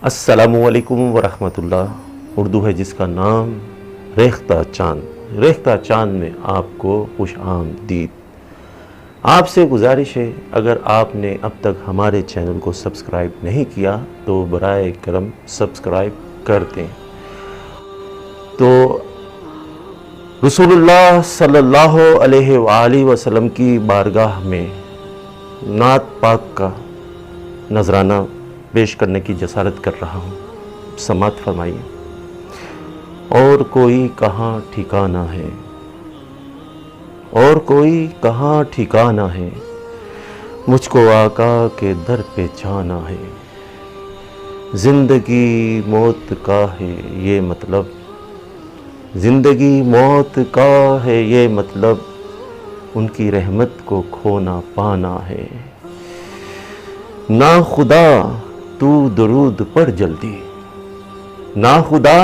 السلام علیکم ورحمۃ اللہ۔ اردو ہے جس کا نام ریختہ چاند۔ ریختہ چاند میں آپ کو خوش آمدید۔ آپ سے گزارش ہے، اگر آپ نے اب تک ہمارے چینل کو سبسکرائب نہیں کیا تو برائے کرم سبسکرائب کر دیں۔ تو رسول اللہ صلی اللہ علیہ وآلہ وسلم کی بارگاہ میں نعت پاک کا نذرانہ پیش کرنے کی جسارت کر رہا ہوں، سماعت فرمائیے۔ اور کوئی کہاں ٹھکانہ ہے، اور کوئی کہاں ٹھکانہ ہے، مجھ کو آقا کے در پہ جانا ہے۔ زندگی موت کا ہے یہ مطلب، زندگی موت کا ہے یہ مطلب، ان کی رحمت کو کھونا پانا ہے۔ نا خدا تو درود پر جلدی، نا خدا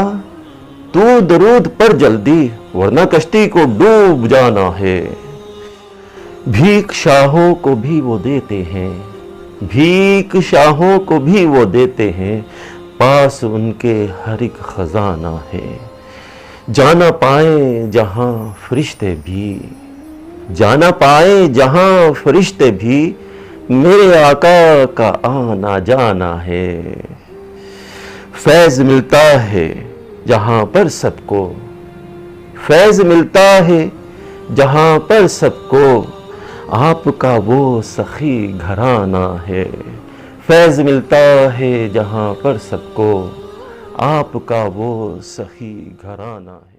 تو درود پر جلدی، ورنہ کشتی کو ڈوب جانا ہے۔ بھیک شاہوں کو بھی وہ دیتے ہیں، بھیک شاہوں کو بھی وہ دیتے ہیں، پاس ان کے ہر ایک خزانہ ہے۔ جانا پائیں جہاں فرشتے بھی، جانا پائیں جہاں فرشتے بھی، میرے آقا کا آنا جانا ہے۔ فیض ملتا ہے جہاں پر سب کو، فیض ملتا ہے جہاں پر سب کو، آپ کا وہ سخی گھرانہ ہے۔ فیض ملتا ہے جہاں پر سب کو، آپ کا وہ سخی گھرانہ ہے۔